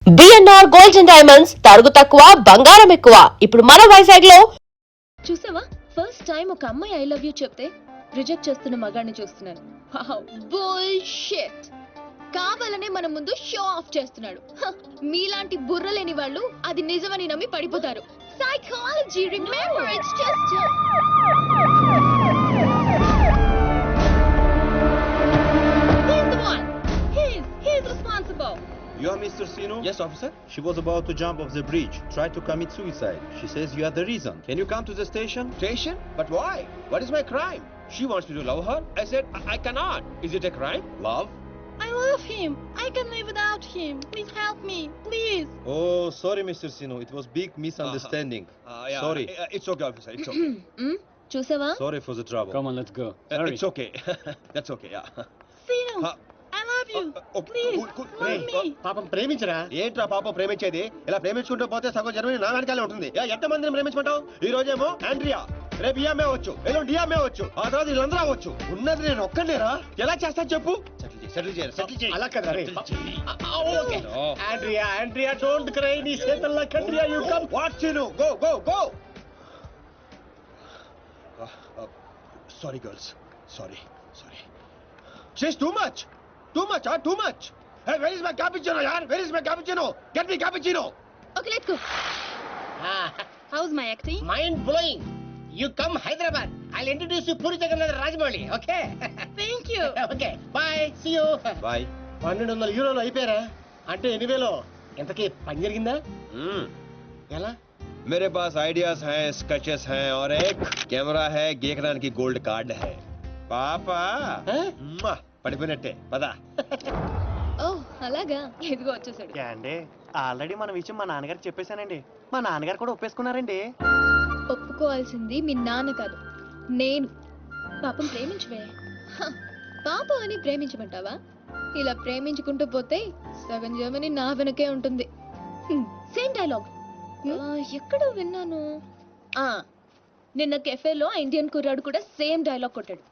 BNR gold and diamonds తరుగు తక్కువ బంగారం ఎక్కువ. ఇప్పుడు మన వైజాగ్ లో చూసావా, ఫస్ట్ టైం ఒక అమ్మాయి ఐ లవ్ యూ చెప్తే రిజెక్ట్ చేస్తున్న మగాడిని చూస్తున్నాను. బుల్షిట్. కావాలనే మన ముందు షో ఆఫ్ చేస్తున్నాడు. మీలాంటి బుర్ర లేని వాళ్ళు అది నిజమని నమ్మి పడిపోతారు. Psychology, remember, it's just he's the one. He's responsible. You are Mr. Sino? Yes, officer. She was about to jump off the bridge, tried to commit suicide. She says you are the reason. Can you come to the station? Station? But why? What is my crime? She wants me to love her. I said I cannot. Is it a crime? Love? I love him. I can live without him. Please help me, please. Oh, sorry, Mr. Sino. It was big misunderstanding. Yeah. Sorry. It's okay, officer. It's okay. చూసావా? Sorry for the trouble. Come on, let's go. Hurry. It's okay. That's okay. Yeah. Sino, Huh? I love you. Please, love me. పాపం ప్రేమించరా? ఏంట్రా పాపం ప్రేమించేది? ఇలా ప్రేమించుకుంటూ పోతే సగం Germany నా వెనకాలే ఉంటుంది. ఎంతమందిని ప్రేమించమంటావు? ఈ రోజేమో ఆండ్రియా, రేపు ఈఎంఏ వచ్చు, ఎల్లుండి డిఎంఏ వచ్చు, ఆ తర్వాత వీళ్ళందరూ అవ్వచ్చు. ఉన్నది నేను ఒక్కనేరా? ఎలా చేస్తా చెప్పు? సెటిల్ చేయి. అలా కదా రే. ఓకే. Andrea don't cry. నీ చేతల్లో Andrea you come. What you go. Sorry girls. Sorry. She's too much. Hey, where is my cappuccino, yaar? Where is my cappuccino? Get me cappuccino. Okay, let's go. How's my acting? Mind blowing. You come Hyderabad. I'll introduce you Puri Jagannath Rajmouli. Okay? Thank you. Okay. Bye. See you. Bye. 1200 యూరోలు అయిపోయారా? అంటే ఎన్ని వేలో? ఎంతకీ పని జరిగిందా? ఎలా? मेरे पास ideas हैं, स्केचेस हैं और एक कैमरा है, गेकरान की गोल्ड कार्ड है. పాపా పడిపోయినట్టే పదా. ఓ అలాగా, ఎదుగో వచ్చేసాడు. అండి ఆల్రెడీ మన విషయం మా నాన్నగారికి చెప్పేశానండి. మా నాన్నగారు కూడా ఒప్పేసుకున్నారండి. ఒప్పుకోవాల్సింది మీ నాన్న కాదు, నేను. పాపం ప్రేమించవే. పాపం అని ప్రేమించమంటావా? ఇలా ప్రేమించుకుంటూ పోతే సగం జర్మనీ నా వెనకే ఉంటుంది. సేమ్ డైలాగ్ ఎక్కడో విన్నాను. నిన్న కెఫేలో ఇండియన్ కుర్రాడు కూడా సేమ్ డైలాగ్ కొట్టాడు.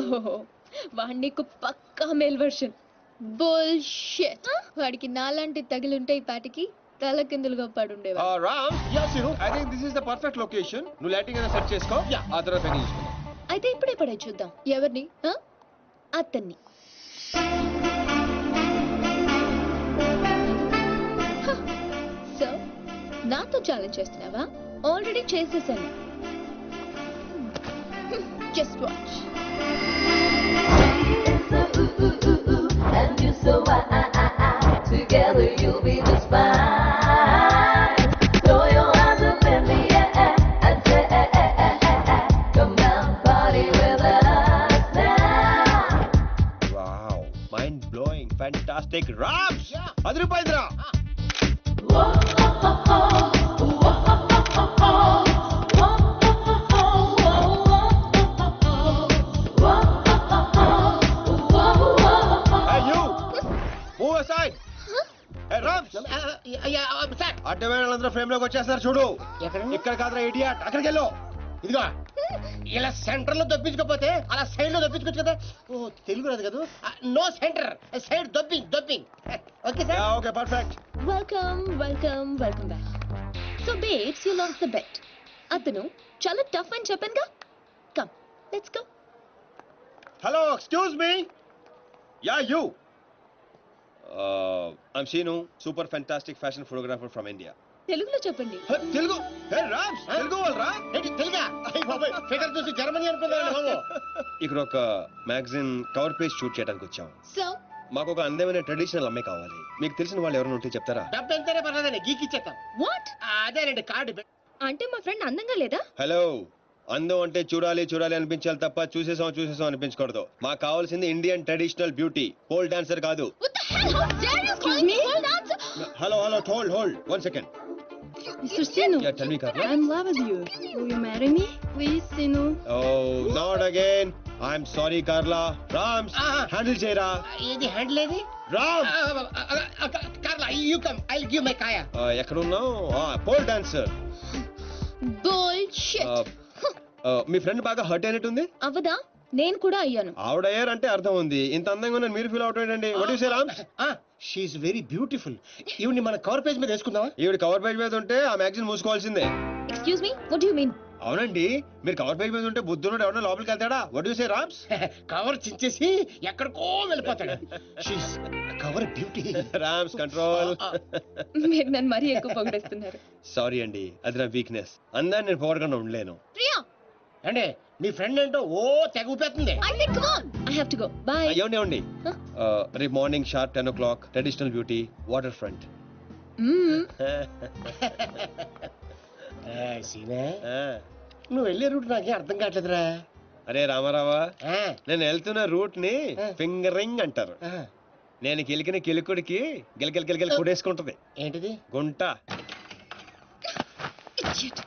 ఓహో, వాడి నీకు పక్కా మేల్ వర్షన్. బుల్షిట్. వాడికి నాలాంటి తగిలుంటే ఈ పాటికి తల కిందులుగా పడుండేవా. Ram, I think this is the perfect location. నువ్వు లైటింగ్ అయినా సెట్ చేసుకో. ఆ తర్వాత పని చూసుకుందాం. అయితే ఇప్పుడే పడే చూద్దాం. ఎవరిని? అతన్ని. సో నాతో ఛాలెంజ్ చేస్తున్నావా? ఆల్రెడీ చేసేసాను. Just watch. And you so together you'll be just fine. Throw your hands up in the air and say, come down, party with us now. Wow, mind blowing, fantastic. Rams, అదిరిపోయిందిరా. అడ్డమైన frame లోకి వచ్చేస్తారు చూడు. ఇక్కడ కాదురా idiot, అక్కడికి వెళ్ళు. ఇదిగో ఇలా సెంటర్ లో దొప్పించుకోపోతే అలా సైడ్ లో దొప్పించుకోవచ్చు కదా. ఓ తెలుగు రాదు కదా. No centre, side dropping. Okay sir. Okay, perfect. Welcome back. So babes, you lost the bet. అతను చాలా టఫ్ అని చెప్పానుగా. Come, let's go. Hello, excuse me. Yeah, you. I'm Sinu, super fantastic fashion photographer from India. తెలుగులో చెప్పండి. తెలుగు? హే రామ్స్, తెలుగు వాళ్ళరా? ఏంటి తెలుగా? Figure చూసి Germany అనుకున్నాను బాబు. ఇక్కడ ఒక మ్యాగజైన్ కవర్ పేజ్ షూట్ చేయడానికి వచ్చాం. సో మాకు ఒక అందమైన ట్రెడిషనల్ అమ్మాయి కావాలి. మీకు తెలిసిన వాళ్ళు ఎవరైనా ఉంటే చెప్తారా? డబ్బు ఎంతనే పర్లేదండి, గీకిచ్చేస్తాం. వాట్? అదేనండి కార్డు. అంటే మా ఫ్రెండ్ అందంగా లేదా? హలో, అందం అంటే చూడాలి అనిపించాలి తప్ప చూసేసాం అనిపించకూడదు. మాకు కావాల్సింది Indian traditional beauty, pole dancer కాదు. What the hell? How dare you call me pole dancer? Hello, hold 1 second. Mr. Sinu, Yeah, tell me, Karla. I'm in love with you. Will you marry me? Please, Sinu. Oh, not again. I'm sorry, Karla. Rams, handle చేయరా. ఇది handle ఏది? Ram, Carla, you come, I will give my కాయా. ఎక్కడ ఉన్నావు? Pole dancer. Bullshit. మీ friend బాగా hurt అయినట్టుంది. అవదా? నేను కూడా అయ్యాను. ఆవిడ అయ్యారంటే అర్థం ఉంది. ఇంత అందంగా ఉన్న మీరు ఫీల్ అవుతాడండి. What you say Rams? She is very beautiful. ఈవిని మన కవర్ పేజ్ మీద వేసుకుందామా? ఈవిడ కవర్ పేజ్ మీద ఉంటే ఆ మ్యాగజైన్ మూసుకోవాల్సిందే. Excuse me, what do you mean? అవునండి, మీరు కవర్ పేజ్ మీద ఉంటే బుద్ధుడు ఎవరైనా లోపలికి వెళ్తాడా? What you say Rams? Cover చించేసి ఎక్కడికో వెళ్ళిపోతాడు. She is cover beauty. Rams control. మీరు నన్ను మరీ ఎక్కువ పొగిడేస్తున్నారు. సారీ అండి, అది నా వీక్నెస్. అందాన్ని నేను పొగడకుండా ఉండలేను. ప్రియా, అంటే మీ ఫ్రెండ్ ఏంటో ఓ తెగ ఊపేస్తుంది. I said come on. I have to go. Bye. ఏమండి రేపు morning sharp 10 o'clock traditional beauty water front. సీనే, నువ్వు వెళ్ళే రూట్ నాకే అర్థం కావట్లేదురా. అరే రామారావా, ఆ, నేను వెళ్తున్న రూట్ ని ఆ. ఫింగరింగ్ అంటారు. ఆ, నేను కిలికిన కిలుకుడికి గిలగిల గిలగిల కుడేసుకుంటది ఏంటిది? గుంట. Idiot.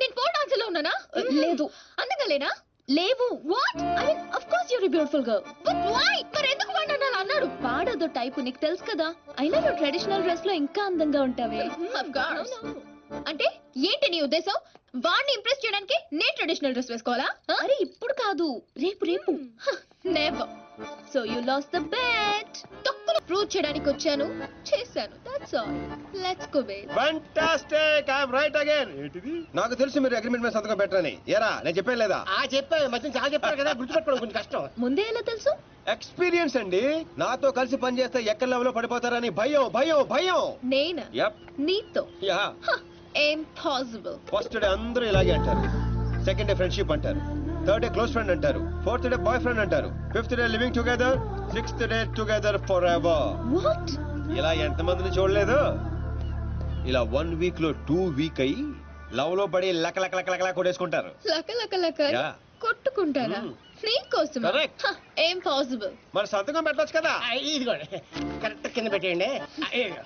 నేను ఫోర్ డాన్స్ లో ఉన్నానా? లేదు. అందంగా లేనా? లేవు. What? I mean of course you're beautiful girl. But why? మరి ఎందుకు వాడు అలా అన్నాడు? వాడదో టైపు నీకు తెలుసు కదా. అయినా నువ్వు ట్రెడిషనల్ డ్రెస్ లో ఇంకా అందంగా ఉంటావే. Of course. అంటే ఏంటి నీ ఉద్దేశం? వాడిని ఇంప్రెస్ చేయడానికి నేను ట్రెడిషనల్ డ్రెస్ వేసుకోవాలా? అరే ఇప్పుడు కాదు, రేపు రేపు. Never. So you lost the bet. తక్కువ ప్రూవ్ చేయడానికి వచ్చాను, చేశాను. That's all. Let's go babe. Fantastic, I am right again. ఏంటిది? నాకు తెలుసు మీరు అగ్రిమెంట్ మీద సంతకం పెట్టరని. ఏరా నేను చెప్పాను లేదా? చెప్పా, మధ్య చాలా చెప్పారు కదా, గుర్తుపెట్టుకోవడం కొంచెం కష్టం. ముందే ఎలా తెలుసు? ఎక్స్పీరియన్స్ అండి. నాతో కలిసి పనిచేస్తే ఎక్కడ లెవెల్లో పడిపోతారని భయం భయం భయం. నేనా? యప్. నీతో? యా. ఇంపాసిబుల్. ఫస్ట్ డే అందరూ ఇలాగే అంటారు. సెకండ్ డే ఫ్రెండ్షిప్ అంటారు. థర్డ్ డే క్లోజ్ ఫ్రెండ్ అంటారు. ఫోర్త్ డే బాయ్ ఫ్రెండ్ అంటారు. Fifth day living together. Sixth day together for ever. What? ఇలా ఎంతమందిని చూడలేదు? ఇలా 1 week లో 2 week అయ్యి లవ్ లో పడి లక లక లక లక కొట్టేసుకుంటారు. లక లక లక Yeah. కొట్టుకుంటారా? నీకోసం? Correct. ఇంపాసిబుల్. మరి సంతకం పెట్టొచ్చు కదా. ఇదిగోండి, కరెక్ట్ కింద పెట్టేయండి. ఇదిగో.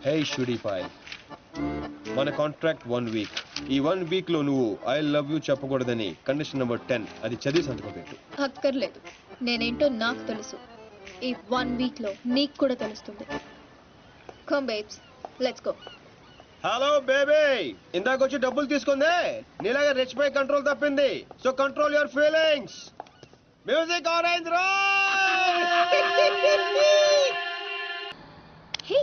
హే షుడీపాయ్, మన కాంట్రాక్ట్ 1 week. ఈ 1 week లో నువ్వు ఐ లవ్ యూ చెప్పకూడదని కండిషన్ నెంబర్ 10 అది చదివి సంతకం పెట్టు. అక్కర్లేదు, నేనేంటో నాకు తెలుసు. ఈ 1 week లో నీకు కూడా తెలుస్తుంది. Come babes, let's go. Hello baby, ఇందాక వచ్చి డబ్బులు తీసుకుందే నీలాగా రిచ్ పై కంట్రోల్ తప్పింది. So control your feelings. Music orange hey,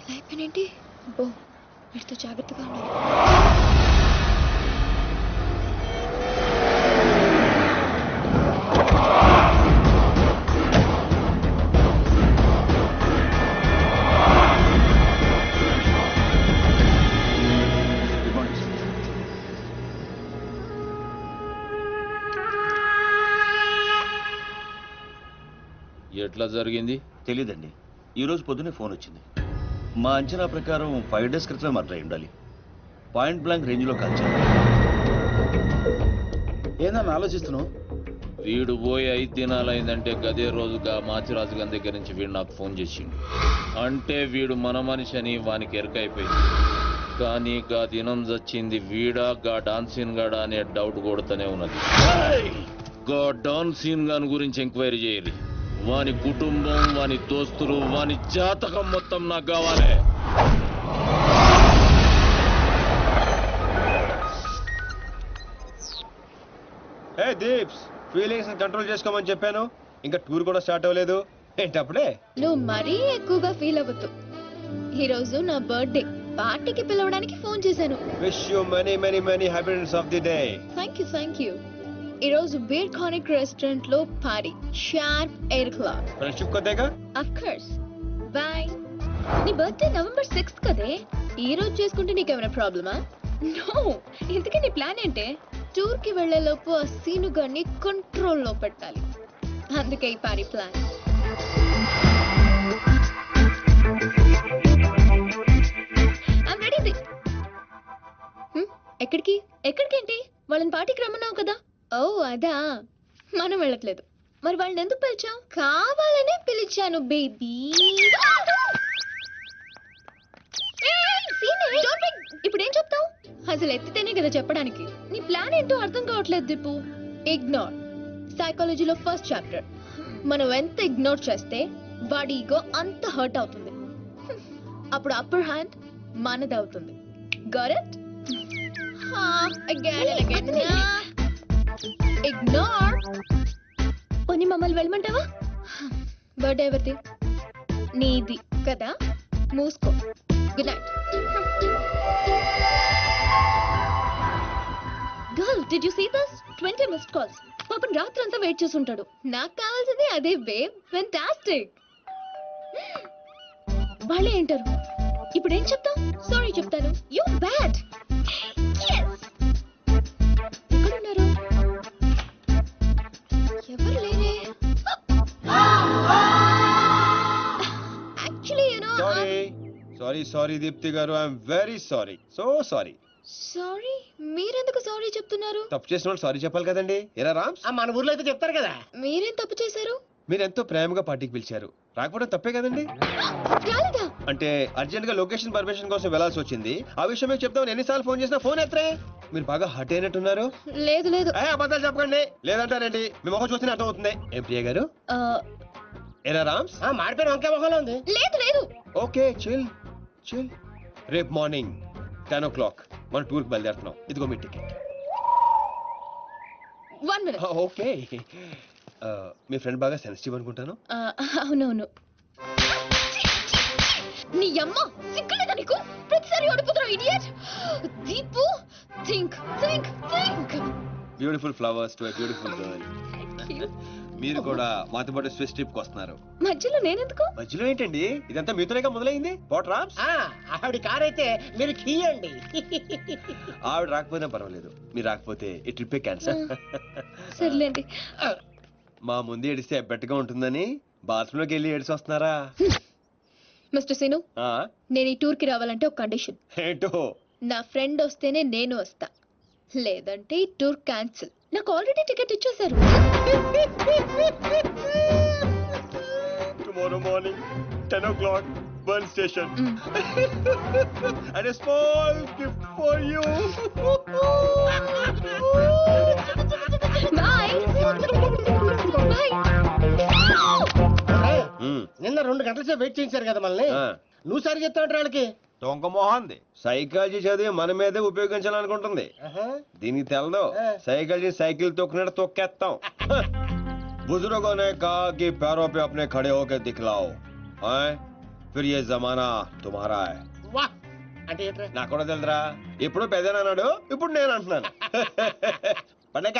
ఇలా అయిపోయినేంటి? బో, వీటితో జాగ్రత్తగా ఉండాలి. ఎట్లా జరిగింది తెలీదండి. ఈరోజు పొద్దునే ఫోన్ వచ్చింది. మా అంచనా ప్రకారం 5 days క్రితమే మర్డర్ అయి ఉండాలి. పాయింట్ బ్లాంక్ రేంజ్లో కాల్చారు. ఏందన్నా ఆలోచిస్తున్నావు? వీడు పోయి 5 దినాలైందంటే గదే రోజుగా మాచిరాజు గారి దగ్గర నుంచి వీడు నాకు ఫోన్ చేసిండు. అంటే వీడు మన మనిషి అని వానికి ఎరకైపోయింది. కానీ గా దినం చచ్చింది వీడా గా డాన్సీన్ గాడా అనే డౌట్ కొడుతూనే ఉన్నది. గా డాన్సీన్ గాని గురించి ఎంక్వైరీ చేయరు. వాని కుటుంబం, వాని దోస్తులు, వాని జాతకం మొత్తం నాకు కావాలి. హే దీప్స్, ఫీలింగ్స్ కంట్రోల్ చేసుకోమని చెప్పాను. ఇంకా టూర్ కూడా స్టార్ట్ అవ్వలేదు ఏంటప్పుడే? నువ్వు మరీ ఎక్కువగా ఫీల్ అవ్వద్దు. ఈ రోజు నా బర్త్డే పార్టీకి పిలవడానికి ఫోన్ చేశాను. Wish you many many many happiness of the day. Thank you, thank you. ఈ రోజు బీర్ కానిక్ రెస్టారెంట్ లో పార్టీ, షార్ప్ 8 o'clock. ఫ్రెండ్షిప్ కొద్దేగా. Of course. బై. నీ బర్త్డే November 6th కదే. ఈ రోజు చేసుకుంటే నీకేమైనా ప్రాబ్లమా? నో. ఇంతకీ నీ ప్లాన్ ఏంటే? టూర్ కి వెళ్లే లోపు ఆ సీను గారిని కంట్రోల్లో పెట్టాలి. అందుకే ఈ పార్టీ ప్లాన్. I'm ready. ఎక్కడికి? ఎక్కడికేంటి? వాళ్ళని పార్టీకి రమ్మన్నావు కదా. ఓ అదా, మనం వెళ్ళట్లేదు. మరి వాళ్ళని ఎందుకు పిలిచావు? కావాలనే పిలిచాను బేబీ. ఇప్పుడు ఏం చెప్తావు? అసలు ఎత్తితేనే కదా చెప్పడానికి. నీ ప్లాన్ ఏంటో అర్థం కావట్లేదు దీపు. ఇగ్నోర్. సైకాలజీలో ఫస్ట్ చాప్టర్. మనం ఎంత ఇగ్నోర్ చేస్తే వాడి ఈగో అంత హర్ట్ అవుతుంది. అప్పుడు అప్పర్ హ్యాండ్ మనదవుతుంది. Got it? Ignore. పోనీ మమ్మల్ని వెళ్ళమంటావా? బర్త్డే ఎవరిది? నీది కదా, మూసుకో. Good night. Girl, did you see this? 20 missed calls. పాపం రాత్రంతా వెయిట్ చేస్తుంటాడు. నాకు కావాల్సింది అదే బేబ్. ఫెంటాస్టిక్. వాళ్ళే ఏంటారు. ఇప్పుడు ఏం చెప్తాం? సారీ చెప్తాను. You bad. ఎక్కడున్నారు? ఎవరు లేరే. Actually you know sorry Deepti garu, I'm very sorry. Sorry. Sorry? మీరెందుకు సారీ చెప్తున్నారు? తప్పు చేసిన వాళ్ళు సారీ చెప్పాలి కదండి. ఎరా రామ్స్, మన ఊర్లో అయితే చెప్తారు కదా. మీరేం తప్పు చేశారు? మీరు ఎంతో ప్రేమగా పార్టీకి పిలిచారు, రాకపోవడం తప్పే కదండి. రాలేదా? అంటే అర్జెంట్ గా లొకేషన్ పర్మిషన్ కోసం వెళ్లాల్సి వచ్చింది. ఆ విషయం మీకు చెప్తామని ఎన్నిసార్లు ఫోన్ చేసినా ఫోన్ ఎత్తరే. మీరు బాగా హట్ అయినట్టున్నారు. లేదు లేదు. అబద్ధాలు చెప్పకండి. లేదంటారండి, మీ ముఖం చూస్తేనే అర్థం అవుతుంది. ఏం ప్రియ గారు? ఎరా రామ్స్, మాడిపోయిన వంకాయ మొహంలో ఉంది. లేదు లేదు. Okay, chill. రేపు మార్నింగ్ 10 o'clock మన టూర్ కి బయలుదేరుతున్నాం. ఇదిగో మీ టికెట్. 1 minute. ఓకే. మీ ఫ్రెండ్ బాగా సెన్సిటివ్ అనుకుంటాను. అవునవును. నీ అమ్మ సిగ్గులేదా నీకు? ప్రతిసారి ఓడిపోతున్నావు idiot. Deepu, think. Beautiful flowers to a beautiful girl. మీరు కూడా మాతో పాటు స్విస్ ట్రిప్ కి వస్తున్నారు. మధ్యలో నేనెందుకు? మధ్యలో ఏంటండి, ఇదంతా మీతోనేగా మొదలైంది. పోట్ రామ్స్, ఆవిడ కార్ అయితే మీరు కీయండి. ఆవిడ రాకపోయినా పర్వాలేదు, మీరు రాకపోతే ఈ ట్రిప్ క్యాన్సల్. సర్లేండి. మా ముందు ఏడిస్తే ఎబ్బెట్టుగా ఉంటుందని బాత్రూమ్ లోకి వెళ్ళి ఏడిసి వస్తున్నారా? మిస్టర్ సీను, నేను ఈ టూర్ కి రావాలంటే ఒక కండిషన్. ఏంటో? నా ఫ్రెండ్ వస్తేనే నేను వస్తా, లేదంటే ఈ టూర్ క్యాన్సిల్. నాకు ఆల్రెడీ టికెట్ ఇచ్చేశారు. Tomorrow morning 10 o'clock Bern station. And a small gift for you. Bye. నిన్న 2 గంటల సేపు వెయిట్ చేయించారు కదా మనల్ని. నువ్వు సరి చెప్తావు వాళ్ళకి. దొంగ మోహంది సైకాలజీ చదివి మన మీదే ఉపయోగించాలనుకుంటుంది. దీనికి తెలదు, సైకాలజీ సైకిల్ తొక్కినట్టు తొక్కేస్తాం. बुजुर्गों ने कहा कि पैरों पे अपने खड़े होकर दिखलाओ, फिर ये जमाना तुम्हारा है. వాహ్ అంటే ఏంట్రా? నాకు కూడా తెలుదురా, ఇప్పుడు పెద్దనా అన్నాడు, ఇప్పుడు నేను అంటున్నాను. పండగ.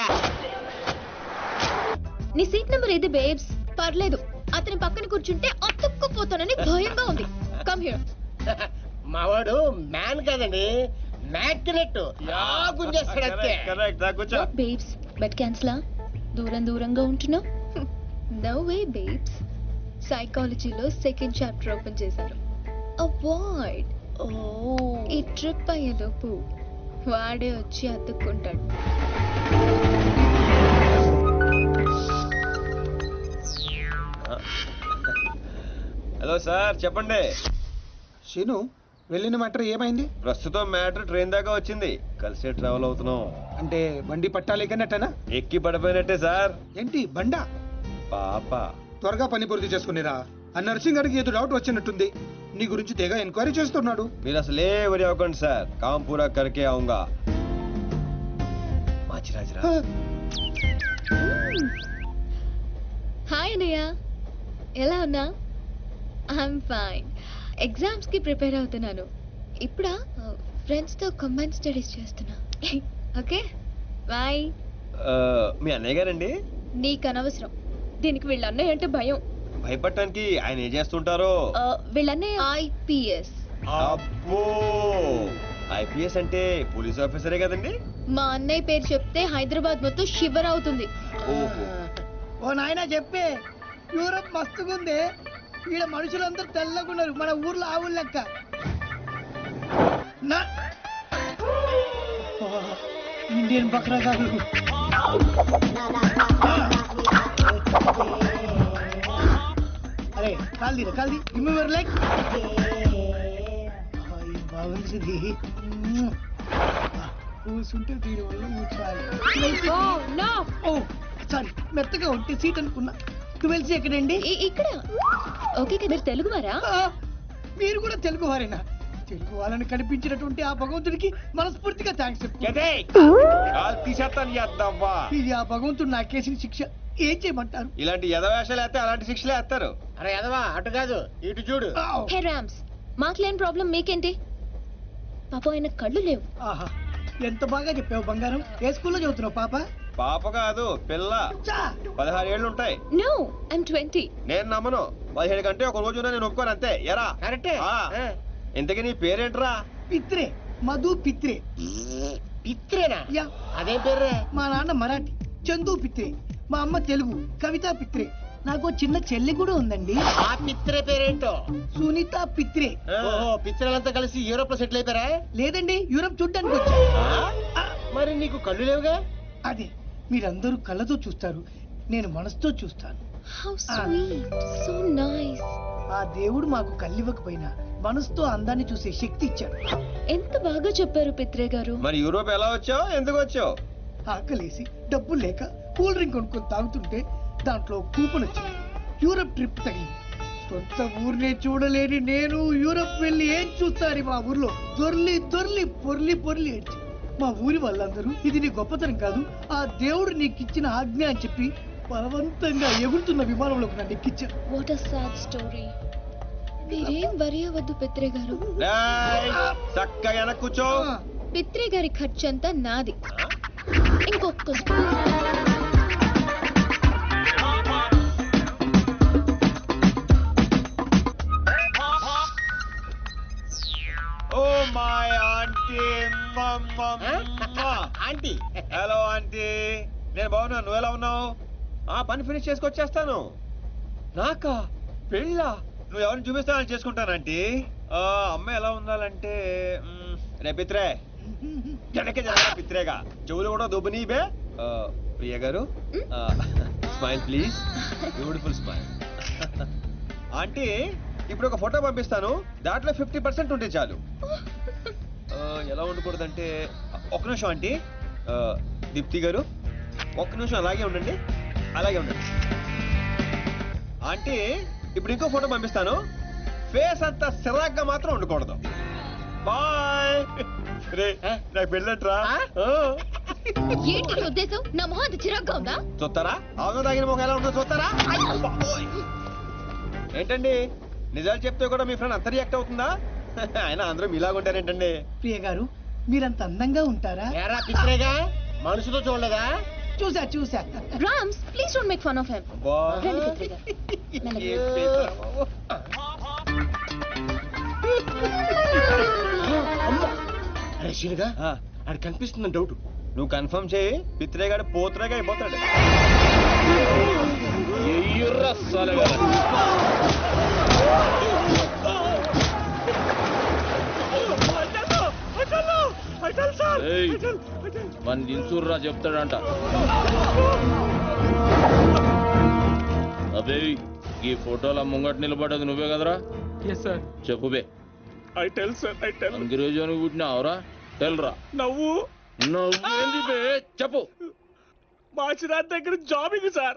నీ సీట్ నెంబర్ ఏది బేబ్స్? పర్లేదు, అతని పక్కన కూర్చుంటే అతుక్కుపోతానని భయంగా ఉంది. Come here. మావాడు మ్యాన్ కదండి, మ్యాగ్నెట్. బేబ్స్ బెట్ క్యాన్సిలా? దూరంగా ఉంటున్నావు. No way babes. సైకాలజీలో సెకండ్ చాప్టర్ ఓపెన్ చేశారు. అవాయిడ్. ఈ ట్రిప్ అయ్యేలోపు వాడే వచ్చి అతుక్కుంటాడు. హలో సార్, చెప్పండి. శీను, వెళ్ళిన మ్యాటర్ ఏమైంది? ప్రస్తుతం మ్యాటర్ ట్రైన్ దాకా వచ్చింది, కలిసే ట్రావెల్ అవుతున్నాం. అంటే బండి పట్టాలేకనట్టనా? ఎక్కి పడిపోయినట్టే సార్. ఏంటి బండా? పాప. త్వరగా పని పూర్తి చేసుకునిరా. ఆ నర్సింగ్ గారికి ఏదో డౌట్ వచ్చినట్టుంది. నీ గురించి తెగ ఎంక్వైరీ చేస్తున్నాడు. మీరు అసలే వరి అవ్వకండి సార్, కామ్ పూరా కరికే ఆऊंगा. మాచిరాజరా. హాయ్ అన్నయ్య, ఎలా ఉన్నా? I'm fine. ఎగ్జామ్స్ కి ప్రిపేర్ అవుతున్నాను. ఇప్పుడా ఫ్రెండ్స్ తో కంబైన్ స్టడీస్ చేస్తున్నా. Okay bye. మీ అన్నయ్య గారండి? నీకు అనవసరం. దీనికి వీళ్ళ అన్నయ్య అంటే భయం. భయపడటానికి ఆయన ఏం చేస్తుంటారో? వీళ్ళ అన్నయ్య ఐపీఎస్. అబ్బో, ఐపీఎస్ అంటే పోలీస్ ఆఫీసరే కదండి? మా అన్నయ్య పేరు చెప్తే హైదరాబాద్ మొత్తం షివర్ అవుతుంది. ఓ నాయనా చెప్పే, యూరప్ మస్తుగుంది. ఈడ మనుషులందరూ తెల్లగున్నారు, మన ఊర్లో ఆవుల లెక్క. ఇండియన్ బక్రాగాలు. అరే కాల్ది రిమూవర్ లైక్ బాగుంది. కూర్చుంటే దీని వల్ల సారీ, మెత్తగా ఉంటే సీట్ అనుకున్నా. 12C ఎక్కడండి? ఇక్కడ. ఓకే, మీరు తెలుగు వారా? మీరు కూడా తెలుగు వారేనా? తెలుగు వాళ్ళని కనిపించినటువంటి ఆ భగవంతుడికి మనస్ఫూర్తిగా థ్యాంక్స్ చెప్పు. తీసేస్తాను చేద్దామా. ఇది ఆ భగవంతుడు నా కేసిన శిక్ష. ఏం చేయమంటారు? ఇలాంటి ఎదవేషాలు వేస్తే అలాంటి శిక్షలు వేస్తారు. అరే ఎదవా, అటు కాదు ఇటు చూడు. హే రామ్స్, మాకులేని ప్రాబ్లం మీకేంటి? పాపం ఆయన కళ్ళు లేవు. ఆహా, ఎంత బాగా చెప్పావు బంగారం. ఏ స్కూల్లో చదువుతున్నావు పాప? పాప కాదు, పిల్ల. 16 ఏళ్ళు ఉంటాయి. No, I'm 20. నేను నమ్మను. 17 కంటే ఒక రోజు నేను ఒప్పుకోను అంతే. ఎరా కరెక్టే. ఇంతకీ నీ పేరేంట్రా? పిత్రే, మధు పిత్రే. పిత్రేనా? యా. అదేం పేర్రే? మా నాన్న మరాఠీ, చందు పిత్రే. మా అమ్మ తెలుగు, కవిత పిత్రే. నాకు చిన్న చెల్లి కూడా ఉందండి. ఆ పిత్రే పేరేంటో? సునీత పిత్రే. ఓహో, పిత్రలంతా కలిసి యూరోప్ లో సెటిల్ అయిపోయారా? లేదండి, యూరప్ చూడ్డానికి వచ్చా. మరి నీకు కళ్ళు లేవుగా? అదే, మీరందరూ కళ్ళతో చూస్తారు, నేను మనసుతో చూస్తాను. How sweet, so nice. ఆ దేవుడు మాకు కళ్ళివ్వకపోయినా మనసుతో అందాన్ని చూసే శక్తి ఇచ్చాడు. ఎంత బాగా చెప్పారు పిత్రే గారు. మరి యూరోప్ ఎలా వచ్చావు, ఎందుకు వచ్చావు? ఆకలేసి డబ్బులు లేక కూల్ డ్రింక్ కొనుక్కొని తాగుతుంటే దాంట్లో కూపన్ వచ్చింది. యూరప్ ట్రిప్ తగిలింది. సొంత ఊరినే చూడలేని నేను యూరప్ వెళ్ళి ఏం చూస్తాను? మా ఊర్లో దొర్లి దొర్లి పొర్లి పొర్లి ఏడ్చి మా ఊరి వాళ్ళందరూ ఇది నీ గొప్పతనం కాదు, ఆ దేవుడు నీకు ఇచ్చిన ఆజ్ఞ అని చెప్పి బలవంతంగా ఎగురుతున్న విమానంలోకి నన్ను ఎక్కించారు. What a sad story. మీరేం వరి అవ్వద్దు పిత్రే గారు. చక్కగా వెనక్కి కూర్చో. పిత్రే గారి ఖర్చంతా నాది. ఇంకొక spoon. Oh my aunty. Aunty. Hello aunty, నేను బాగున్నాను. నువ్వు ఎలా ఉన్నావు? ఆ పని ఫినిష్ చేసుకొచ్చేస్తాను. నాకా పెళ్ళా? నువ్వు ఎవరిని చూపిస్తానని చేసుకుంటాను ఆంటీ. అమ్మాయి ఎలా ఉండాలంటే రే పిత్రే, జనకే జన పిత్రేగా చెవులు కూడా దుబ్బనీబే. ప్రియ గారు, smile please, beautiful smile. Aunty, ఇప్పుడు ఒక ఫోటో పంపిస్తాను, దాంట్లో 50% ఉంటే చాలు. ఎలా ఉండకూడదంటే, ఒక్క నిమిషం ఆంటీ. దీప్తి గారు, ఒక్క నిమిషం అలాగే ఉండండి, అలాగే ఉండండి. ఆంటీ, ఇప్పుడు ఇంకో ఫోటో పంపిస్తాను, ఫేస్ అంతా సిరాగ్గా మాత్రం ఉండకూడదు. బాయ్. రే, నాకు పెళ్ళంట్రా. ఏంటి నీ ఉద్దేశం? నా మొహం అంత చిరాగ్గా ఉందా? చూస్తారా? అవును, తాగిన మొహం ఎలా ఉంటుందో చూస్తారా? ఏంటండి, నిజాలు చెప్తే కూడా మీ ఫ్రెండ్ అంత రియాక్ట్ అవుతుందా? ఆయన అందరూ మీలాగుంటారేంటండి? ప్రియ గారు, మీరంత అందంగా ఉంటారా? ఏరా పిత్రేగా, మనసుతో చూడలేదా? చూసా చూసా. Rams, please don't make fun of him. రండి పిత్రే గారు. అరే శీనుగా, అది కనిపిస్తుందని డౌట్. నువ్వు కన్ఫర్మ్ చేయి, పిత్రేగాడు పోతురేగా అయిపోతాడు. మన దిన్సూర్రా చెప్తాడంట. అబే, ఈ ఫోటోల ముంగట నిలబడ్డది నువ్వే కదరా? చెప్పు బే. I tell sir, I tell. అంగ్రేజోని పుట్టినావురా? టెల్రా. నవ్వేంది బే, చెప్పు. మాచిరాజ్ దగ్గర జాబింగ్ సార్.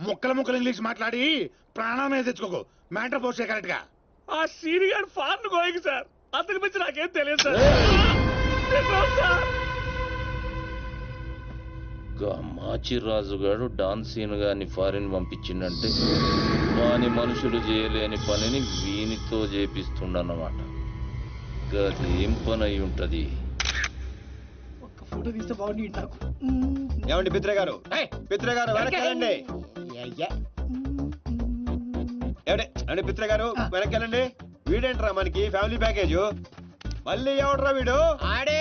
ముక్కలు ఇంగ్లీష్ మాట్లాడి ప్రాణమే తెచ్చుకోకు. మ్యాటర్ పోస్ట్ కరెక్ట్ గా. ఆ సీని గారు ఫారెన్ గోయింగ్ సార్. అతని గురించి నాకేం తెలియదు సార్. మాచిరాజు గారు డాన్సీన్ గారిని ఫారిన్ పంపించిందంటే వాని మనుషులు చేయలేని పనిని వీనితో చేపిస్తుండన్నమాట. గది ఏం పని అయి ఉంటది? ఒక్క ఫోటో తీస్తే బాగుంది నాకు. ఏమండి పిత్రే గారు, పిత్రే గారు వెనక్కి వెళ్ళండి. ఏమండి పిత్రే గారు, వెనక్కి వెళ్ళండి. వీడేంట్రా మనకి ఫ్యామిలీ ప్యాకేజ్? మళ్ళీ ఎవడరా వీడు? ఆడే.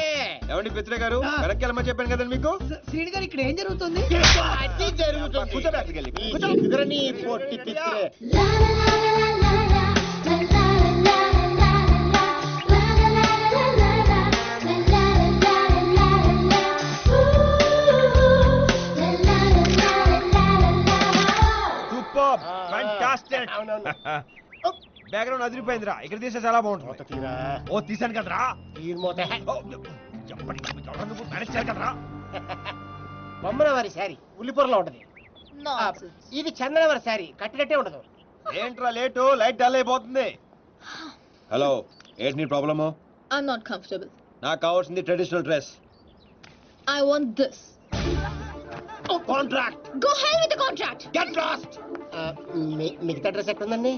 ఏమండి పిత్రే గారు, వెనక్కి వెళ్ళమని చెప్పాను కదండి మీకు. శ్రీని గారు, ఇక్కడ ఏం జరుగుతుంది? అది జరుగుతుంది. కూర్చోబెట్టి పొట్టి పిత్రే. Super, fantastic. బ్యాక్గ్రౌండ్ అదిరిపోయిందిరా. ఇక్కడ తీస్తే చాలా బాగుంటుంది. ఓ తీసాను కదరా. కదరా. బొమ్మనవారి శారీ ఉల్లిపొరలో ఉంటది. ఇది చందనవారి శారీ కట్టినట్టే ఉండదు. ఏంట్రా లేటు? లైట్ డల్ అయిపోతుంది. హలో ఏంటి నీ ప్రాబ్లము? I'm not comfortable. నాకు కావాల్సింది traditional dress. I want this. Contract. Go hell with the contract. Get lost. మిగతా డ్రెస్ ఎక్కడుందండి?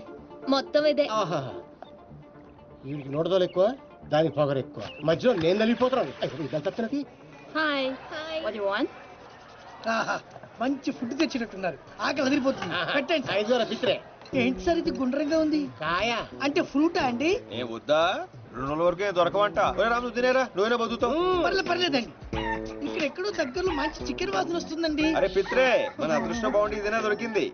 మొత్తం ఇదే. వీడికి నోడదోలు ఎక్కువ, దానికి పొగరు ఎక్కువ. మధ్యలో నేను నలిగిపోతున్నాను. ఇదంతా తనకి. Hi. Hi. What do you want? ఆహా, మంచి ఫుడ్ తెచ్చినట్టున్నారు. ఆకలి అదిరిపోతుంది. పెట్టండి. 5 పిత్రే. ఏంటి సార్ ఇది గుండ్రంగా ఉంది? కాయ. అంటే ఫ్రూటా అండి? ఏ వద్దా? 2 రోజుల వరకే దొరకవంట. రాము తినేరా, నువ్వేనా బతుకుతావు? పర్లేదండి. ఇక్కడ ఎక్కడో దగ్గరలో మంచి చికెన్ వాసన వస్తుందండి. అరే పిత్రే, మన అదృష్టం బాగుండి ఇదేనా దొరికింది.